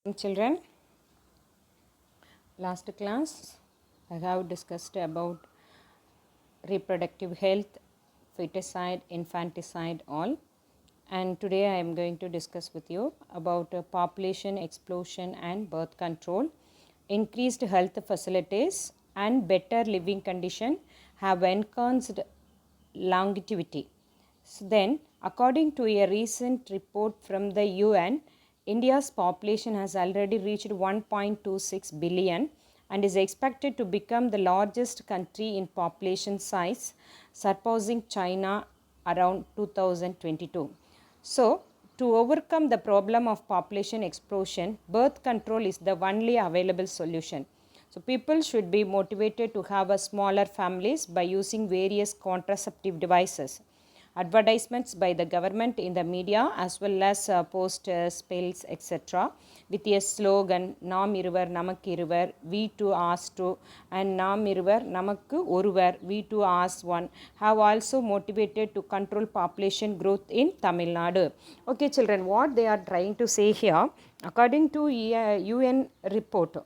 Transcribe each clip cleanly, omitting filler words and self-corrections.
Children, last class I have discussed about reproductive health, feticide, infanticide, all, and today I am going to discuss with you about population explosion and birth control. Increased health facilities and better living condition have enhanced longevity. So then, according to a recent report from the UN, India's population has already reached 1.26 billion and is expected to become the largest country in population size, surpassing China around 2022. So, to overcome the problem of population explosion, birth control is the only available solution. So, people should be motivated to have a smaller families by using various contraceptive devices. Advertisements by the government in the media as well as posters, pills, etc. with a slogan Nam Iruvar Namakku Iruvar, we two ask two, and Nam Iruvar Namakku Oruvar, we two ask one have also motivated to control population growth in Tamil Nadu. Okay, children, what they are trying to say here, according to UN report,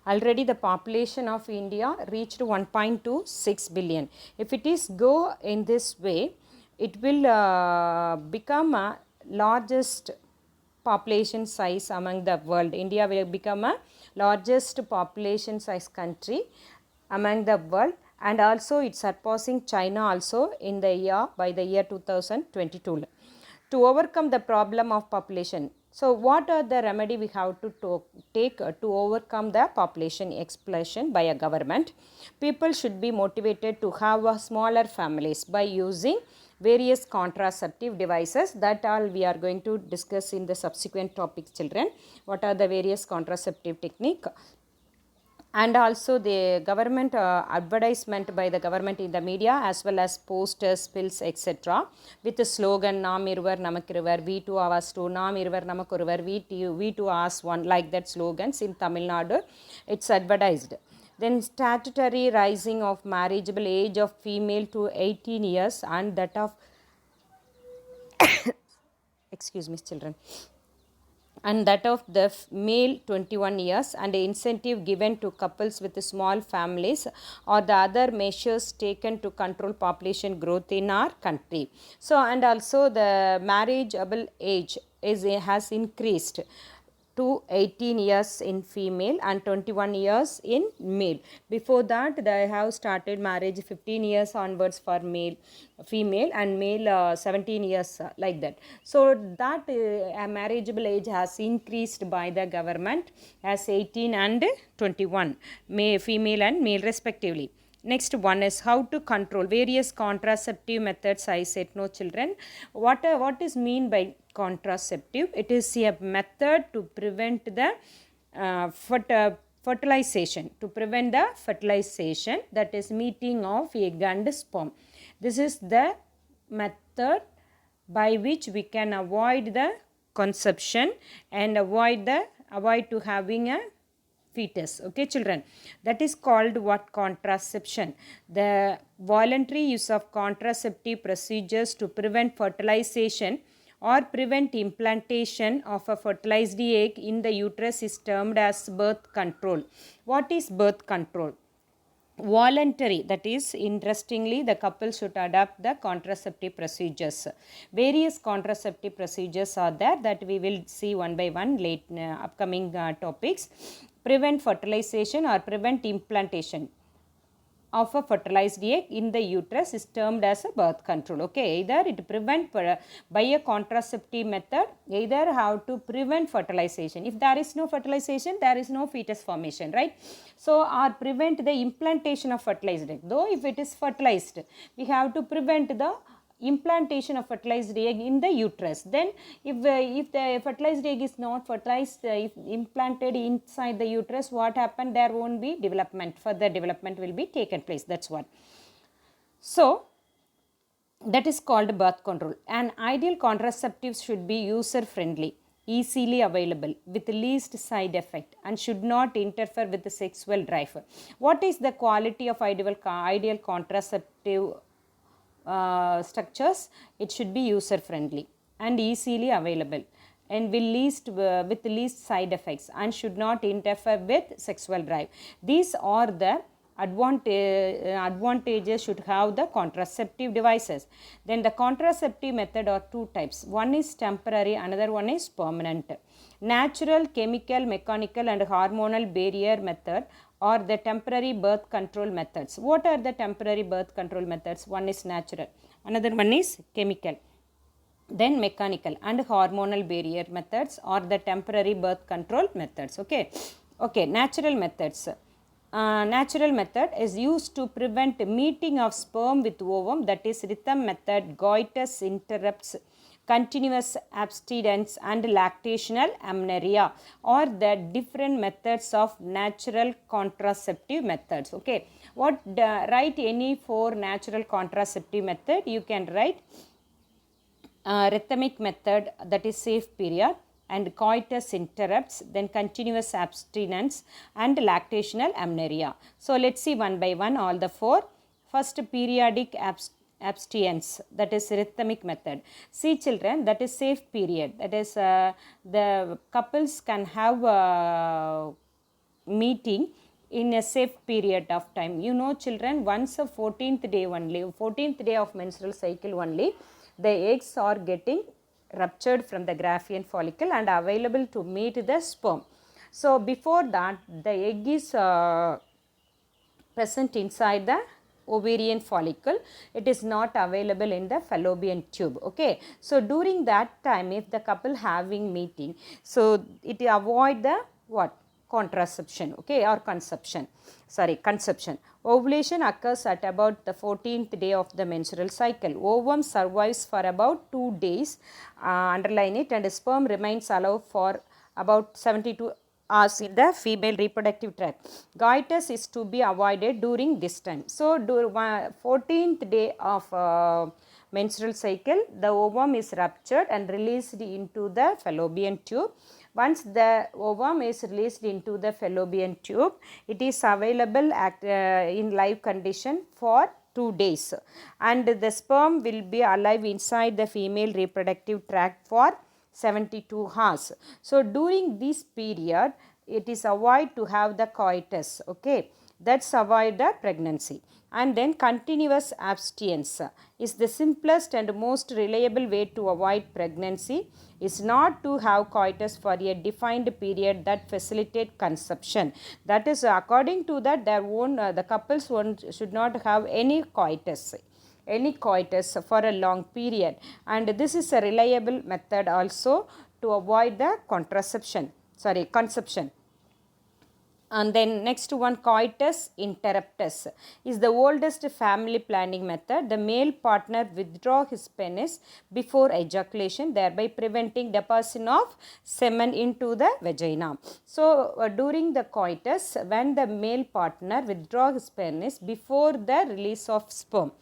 already the population of India reached 1.26 billion. If it is go in this way, it will become a largest population size among the world. India will become a largest population size country among the world, and also it's surpassing China also in the year by the year 2022. To overcome the problem of population, so what are the remedy we have to take to overcome the population explosion by a government? People should be motivated to have smaller families by using various contraceptive devices. That all we are going to discuss in the subsequent topics, children. What are the various contraceptive technique? And also the government advertisement by the government in the media as well as posters, pills, etc. with the slogan Nam Iruvar Namakkiruvar, we two avas two, Nam Iruvar Namakkoruvar, we two ask one, like that slogans in Tamil Nadu. It's advertised. Then statutory rising of marriageable age of female to 18 years and that of excuse me, children, and that of the male 21 years, and incentive given to couples with small families or the other measures taken to control population growth in our country. So, and also the marriageable age has increased to 18 years in female and 21 years in male. Before that, they have started marriage 15 years onwards for female, and male 17 years, like that. So that marriageable age has increased by the government as 18 and 21, female and male respectively. Next one is how to control various contraceptive methods. I said no, children. What is mean by contraceptive? It is a method to prevent the fertilization, that is meeting of egg and sperm. This is the method by which we can avoid the conception and avoid to having a fetus. Okay, children, that is called what? Contraception. The voluntary use of contraceptive procedures to prevent fertilization or prevent implantation of a fertilized egg in the uterus is termed as birth control. What is birth control? Voluntary, that is, interestingly, the couple should adopt the contraceptive procedures. Various contraceptive procedures are there that we will see one by one late upcoming topics. Prevent fertilization or prevent implantation of a fertilized egg in the uterus is termed as a birth control. Okay, either it prevent by a contraceptive method, either how to prevent fertilization. If there is no fertilization, there is no fetus formation, right? So, or prevent the implantation of fertilized egg. Though if it is fertilized, we have to prevent the implantation of fertilized egg in the uterus. Then if the fertilized egg is not fertilized, if implanted inside the uterus, what happened? There won't be development, further development will be taken place. That's what. So that is called birth control. And ideal contraceptives should be user friendly, easily available, with least side effect, and should not interfere with the sexual drive. What is the quality of ideal contraceptive structures? It should be user friendly and easily available. and will with least side effects and should not interfere with sexual drive. These are the advantages should have the contraceptive devices. Then the contraceptive method are two types. One is temporary, another one is permanent. Natural, chemical, mechanical and hormonal barrier method or the temporary birth control methods. What are the temporary birth control methods? One is natural, another one is chemical. Then mechanical and hormonal barrier methods or the temporary birth control methods. Okay, natural methods. Natural method is used to prevent meeting of sperm with ovum, that is rhythm method, coitus interrupts, continuous abstinence and lactational amenorrhea or the different methods of natural contraceptive methods. Okay, write any four natural contraceptive method. You can write rhythmic method, that is safe period, and coitus interrupts, then continuous abstinence and lactational amenorrhea. So let's see one by one all the four. First, periodic abstinence, that is rhythmic method. See children, that is safe period, that is the couples can have meeting in a safe period of time. You know children, once a 14th day only, 14th day of menstrual cycle only, the eggs are getting ruptured from the Graafian follicle and available to meet the sperm. So before that, the egg is present inside the ovarian follicle. It is not available in the fallopian tube. Okay, so during that time, if the couple having meeting, so it avoid the what? Contraception, okay, or conception. Ovulation occurs at about the 14th day of the menstrual cycle. Ovum survives for about 2 days, underline it, and sperm remains alive for about 72 hours in the female reproductive tract. Coitus is to be avoided during this time. So, 14th day of menstrual cycle, the ovum is ruptured and released into the fallopian tube. Once the ovum is released into the fallopian tube, it is available in live condition for 2 days, and the sperm will be alive inside the female reproductive tract for 72 hours. So during this period, it is avoid to have the coitus. Okay, that's avoid the pregnancy. And then continuous abstinence is the simplest and most reliable way to avoid pregnancy. Is not to have coitus for a defined period that facilitate conception. That is, according to that, the couples should not have any coitus for a long period, and this is a reliable method also to avoid the conception. And then next one, coitus interruptus is the oldest family planning method. The male partner withdraw his penis before ejaculation, thereby preventing deposition of semen into the vagina. So during the coitus, when the male partner withdraw his penis before the release of sperm,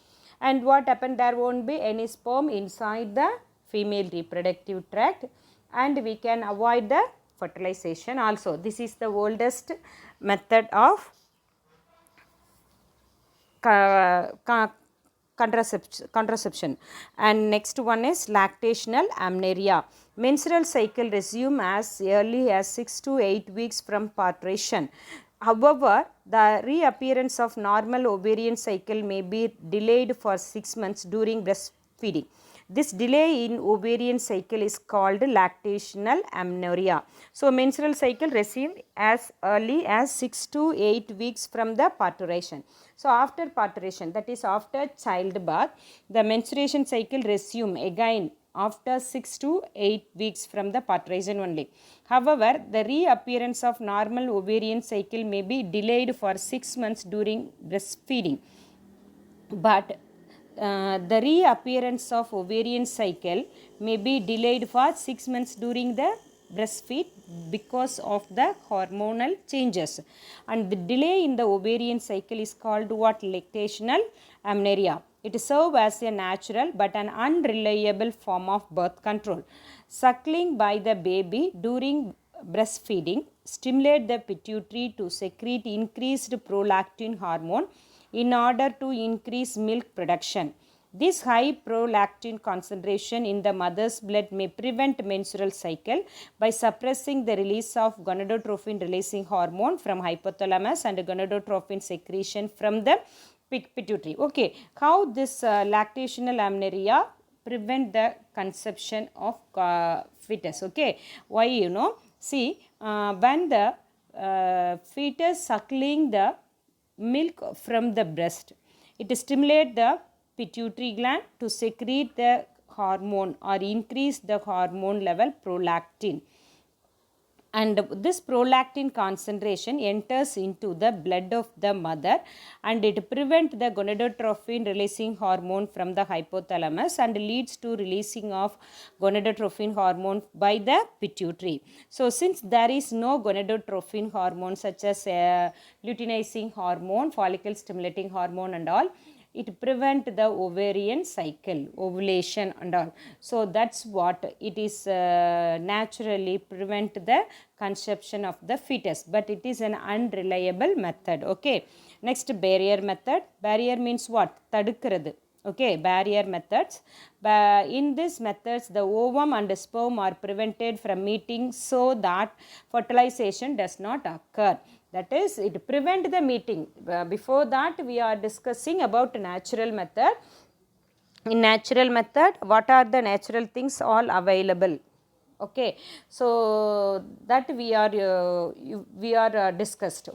and what happened, there won't be any sperm inside the female reproductive tract, and we can avoid the fertilization also. This is the oldest method of contraception. And next one is lactational amenorrhea. Menstrual cycle resume as early as 6 to 8 weeks from parturition. However, the reappearance of normal ovarian cycle may be delayed for 6 months during breastfeeding. This delay in ovarian cycle is called lactational amenorrhea. So, menstrual cycle resumed as early as 6 to 8 weeks from the parturition. So, after parturition, that is after childbirth, the menstruation cycle resume again after 6 to 8 weeks from the parturition only. However, the reappearance of normal ovarian cycle may be delayed for 6 months during breastfeeding. But the reappearance of ovarian cycle may be delayed for 6 months during the breastfeed because of the hormonal changes, and the delay in the ovarian cycle is called what? Lactational amenorrhea. It serves as a natural but an unreliable form of birth control. Suckling by the baby during breastfeeding stimulate the pituitary to secrete increased prolactin hormone in order to increase milk production. This high prolactin concentration in the mother's blood may prevent menstrual cycle by suppressing the release of gonadotropin releasing hormone from hypothalamus and gonadotropin secretion from the pituitary. Okay, how this lactational amenorrhea prevent the conception of fetus. Okay, why, see, when the fetus suckling the milk from the breast, it stimulates the pituitary gland to secrete the hormone or increase the hormone level prolactin, and this prolactin concentration enters into the blood of the mother and it prevents the gonadotropin releasing hormone from the hypothalamus and leads to releasing of gonadotropin hormone by the pituitary. So since there is no gonadotropin hormone such as luteinizing hormone, follicle stimulating hormone and all, it prevent the ovarian cycle, ovulation and all. So that's what it is, naturally prevent the conception of the fetus, but it is an unreliable method. Okay, next, barrier method. Barrier means what? Tadukkirathu. Okay, barrier methods. In these methods, the ovum and the sperm are prevented from meeting so that fertilization does not occur. That is, it prevent the meeting. Before that, we are discussing about natural method. In natural method, what are the natural things all available? Okay, so that we were discussed,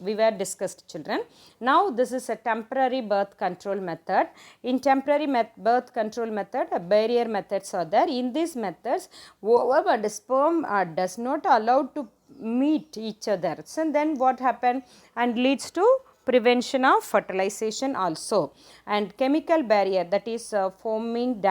children. Now this is a temporary birth control method. In temporary birth control method, barrier methods are there. In these methods, ovum and sperm does not allow to meet each other. So then what happen and leads to prevention of fertilization also. And chemical barrier, that is foaming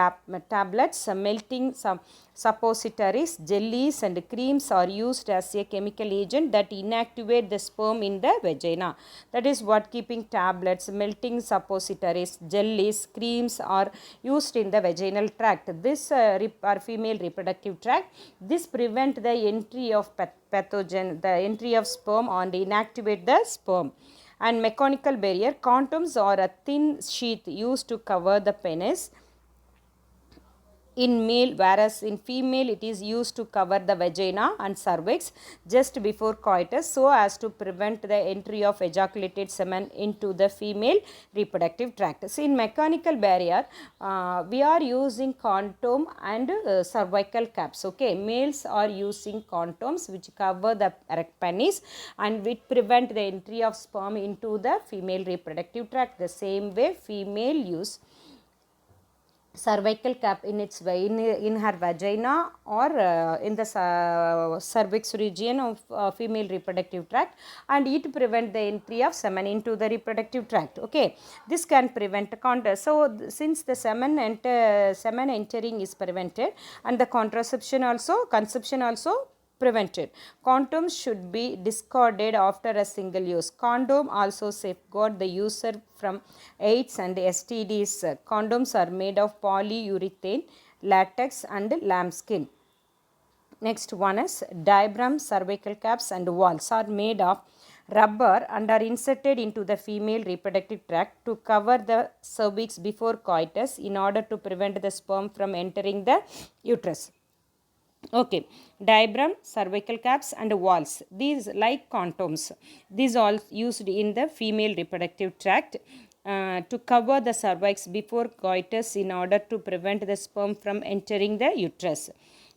tablets, melting some suppositories, jellies and creams are used as a chemical agent that inactivate the sperm in the vagina. That is what keeping tablets, melting suppositories, jellies, creams are used in the vaginal tract. This or female reproductive tract. This prevent the entry of pathogen, the entry of sperm and inactivate the sperm. And mechanical barrier, condoms are a thin sheath used to cover the penis in male, whereas in female it is used to cover the vagina and cervix just before coitus so as to prevent the entry of ejaculated semen into the female reproductive tract. So in mechanical barrier, we are using condom and cervical caps. Okay, males are using condoms which cover the erect penis and which prevent the entry of sperm into the female reproductive tract. The same way female use cervical cap in its in her vagina or in the cervix region of female reproductive tract, and it prevent the entry of semen into the reproductive tract. Okay, this can prevent so since the semen entering is prevented and the conception also prevented. Condoms should be discarded after a single use. Condom also safeguard the user from AIDS and STDs. Condoms are made of polyurethane, latex and lambskin. Next one is diaphragm, cervical caps and walls are made of rubber and are inserted into the female reproductive tract to cover the cervix before coitus in order to prevent the sperm from entering the uterus. Okay, diaphragm, cervical caps and walls, these like condoms, these all used in the female reproductive tract to cover the cervix before coitus in order to prevent the sperm from entering the uterus.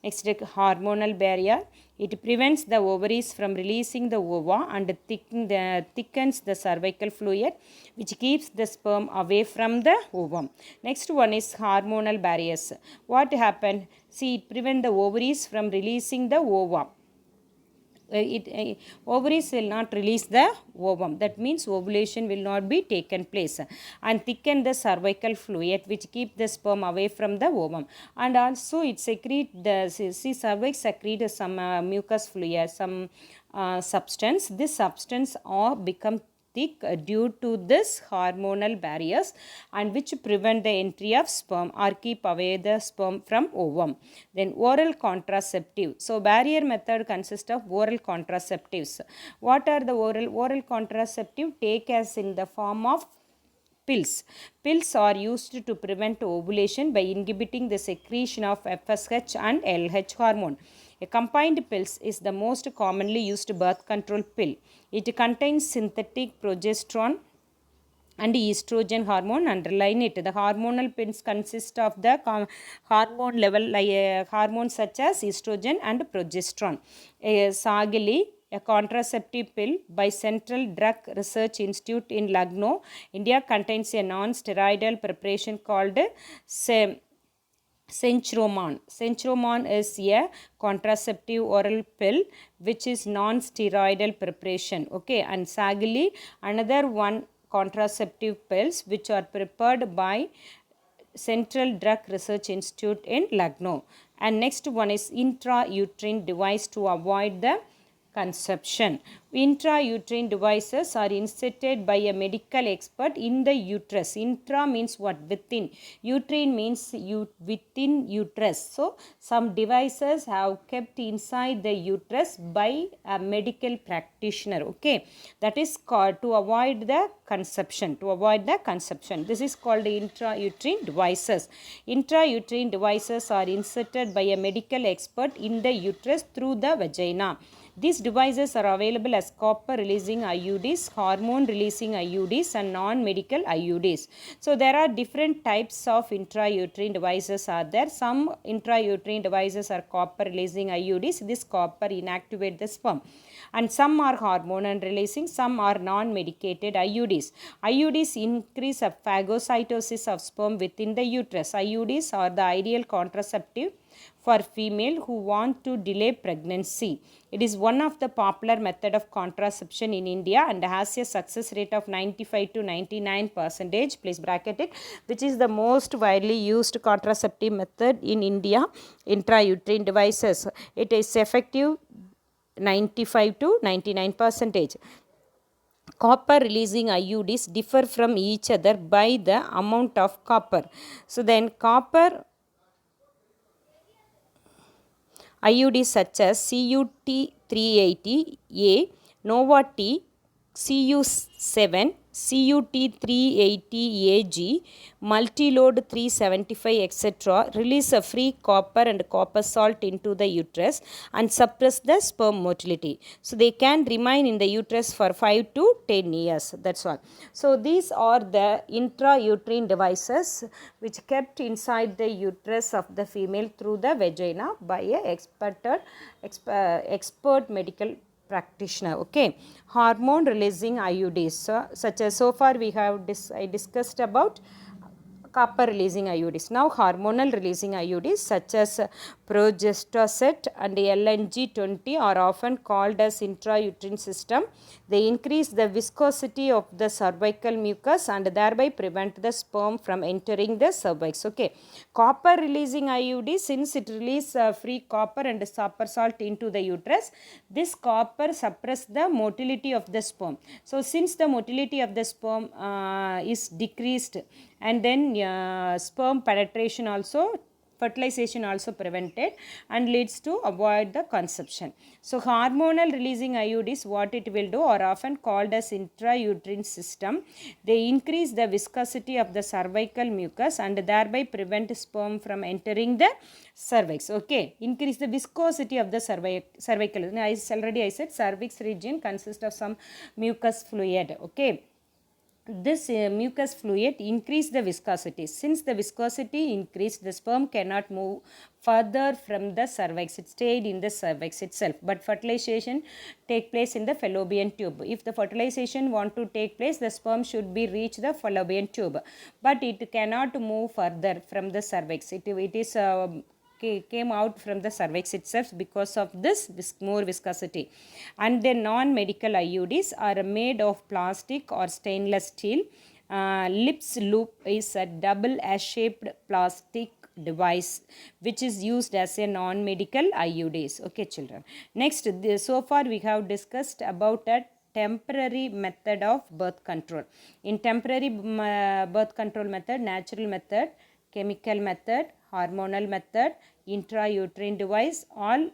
Next, hormonal barrier. It prevents the ovaries from releasing the ova and thickens the cervical fluid, which keeps the sperm away from the ovum. Next one is hormonal barriers. What happened? See, it prevents the ovaries from releasing the ova. Ovaries will not release the ovum. That means ovulation will not be taken place, and thicken the cervical fluid which keep the sperm away from the ovum. And also it secrete the cervix secrete some mucus fluid, some substance. This substance all become thick due to this hormonal barriers and which prevent the entry of sperm or keep away the sperm from ovum. Then oral contraceptive. So barrier method consists of oral contraceptives. What are the oral contraceptive? Take as in the form of pills. Pills are used to prevent ovulation by inhibiting the secretion of FSH and LH hormone. A combined pills is the most commonly used birth control pill. It contains synthetic progesterone and estrogen hormone underline it. The hormonal pills consist of the hormone level hormones such as estrogen and progesterone. Sagili, a contraceptive pill by Central Drug Research Institute in Lucknow, India, contains a non-steroidal preparation called Centromon. Centromon is a contraceptive oral pill which is non-steroidal preparation. Okay, and Sagili, another one contraceptive pills which are prepared by Central Drug Research Institute in Lucknow. And next one is intrauterine device to avoid the conception. Intrauterine devices are inserted by a medical expert in the uterus. Intra means what? Within. Uterine means within uterus. So, some devices have kept inside the uterus by a medical practitioner. Okay. That is called to avoid the conception. To avoid the conception. This is called intrauterine devices. Intrauterine devices are inserted by a medical expert in the uterus through the vagina. These devices are available as copper releasing IUDs, hormone releasing IUDs and non-medical IUDs. So there are different types of intrauterine devices are there. Some intrauterine devices are copper releasing IUDs. This copper inactivates the sperm. And some are hormone releasing, some are non-medicated IUDs. IUDs increase a phagocytosis of sperm within the uterus. IUDs are the ideal contraceptive for female who want to delay pregnancy. It is one of the popular method of contraception in India and has a success rate of 95 to 99%, please bracket it, which is the most widely used contraceptive method in India, intrauterine devices. It is effective 95 to 99%. Copper releasing IUDs differ from each other by the amount of copper. So then copper IUDs such as CUT380A, Nova T, CU7, CUT380AG, Multilode 375, etc. release a free copper and copper salt into the uterus and suppress the sperm motility. So they can remain in the uterus for 5 to 10 years. That's all. So these are the intrauterine devices which kept inside the uterus of the female through the vagina by a expert medical practitioner. Okay, hormone releasing IUDs, such as so far we have I discussed about copper releasing IUDs. Now hormonal releasing IUDs such as Progesterone and LNG20 are often called as intrauterine system. They increase the viscosity of the cervical mucus and thereby prevent the sperm from entering the cervix. Okay, copper releasing IUD, since it releases free copper and copper salt into the uterus, this copper suppresses the motility of the sperm. So since the motility of the sperm is decreased, and then sperm penetration also, fertilization also prevented and leads to avoid the conception. So hormonal releasing IUDs, what it will do, are often called as intrauterine system. They increase the viscosity of the cervical mucus and thereby prevent sperm from entering the cervix. Okay, increase the viscosity of the cervical. I said cervix region consists of some mucus fluid. Okay, this mucus fluid increase the viscosity. Since the viscosity increased, the sperm cannot move further from the cervix. It stayed in the cervix itself. But fertilization take place in the fallopian tube. If the fertilization want to take place, the sperm should be reach the fallopian tube. But it cannot move further from the cervix. It is came out from the cervix itself because of this more viscosity. And the non-medical IUDs are made of plastic or stainless steel. Lips loop is a double S-shaped plastic device which is used as a non-medical IUDs. Okay, children. Next, so far we have discussed about a temporary method of birth control. In temporary birth control method, natural method, chemical method, hormonal method, intrauterine device, all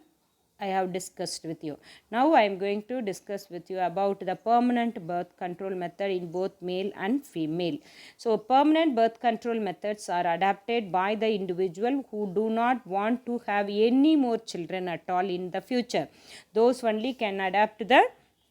I have discussed with you. Now I am going to discuss with you about the permanent birth control method in both male and female. So permanent birth control methods are adapted by the individual who do not want to have any more children at all in the future. Those only can adapt the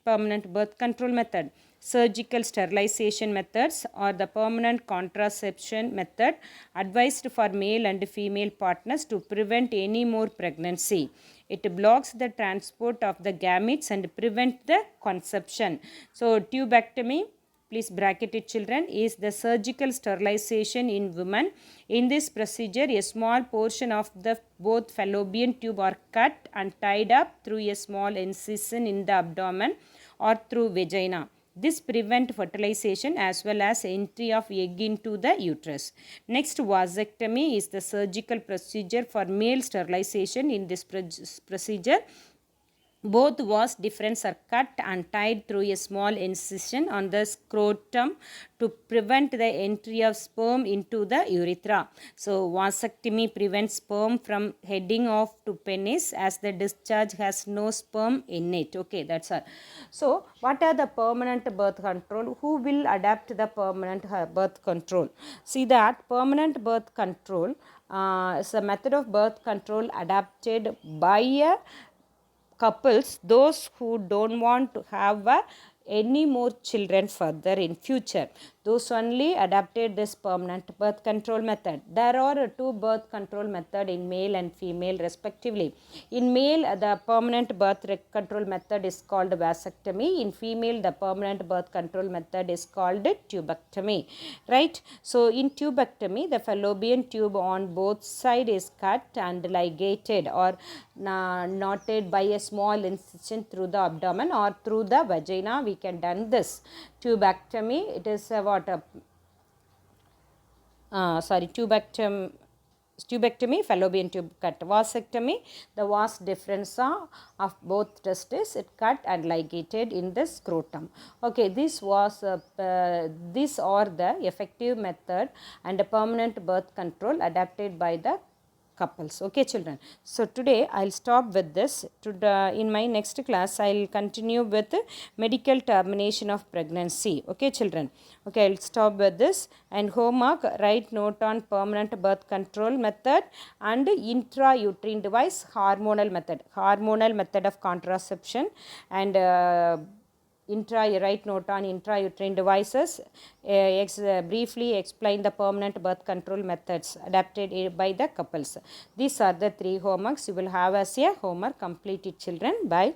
permanent birth control method. Surgical sterilization methods or the permanent contraception method advised for male and female partners to prevent any more pregnancy. It blocks the transport of the gametes and prevent the conception. So tubectomy, please bracket it children, is the surgical sterilization in women. In this procedure, a small portion of the both fallopian tube are cut and tied up through a small incision in the abdomen or through vagina. This prevents fertilization as well as entry of egg into the uterus. Next, vasectomy is the surgical procedure for male sterilization. In this procedure, both vas difference are cut and tied through a small incision on the scrotum to prevent the entry of sperm into the urethra. So, vasectomy prevents sperm from heading off to penis as the discharge has no sperm in it. Okay, that's all. So, what are the permanent birth control? Who will adapt the permanent birth control? See that permanent birth control is a method of birth control adapted by a couples, those who don't want to have any more children further in future. Those only adapted this permanent birth control method. There are two birth control method in male and female respectively. In male, the permanent birth control method is called vasectomy. In female, the permanent birth control method is called tubectomy. Right? So in tubectomy, the fallopian tube on both sides is cut and ligated or knotted by a small incision through the abdomen or through the vagina. We can done this. Tubectomy, it is tubectomy, fallopian tube cut. Vasectomy, the vas difference of both testes, it cut and ligated in the scrotum. Okay, this are the effective method and a permanent birth control adapted by the couples. Okay children, so today I'll stop with this. In my next class I'll continue with medical termination of pregnancy. Okay children, okay, I'll stop with this. And homework, write note on permanent birth control method and intrauterine device, hormonal method of contraception, and write note on intrauterine devices. Briefly explain the permanent birth control methods adapted by the couples. These are the three homeworks you will have as a homework. Complete it children. Bye.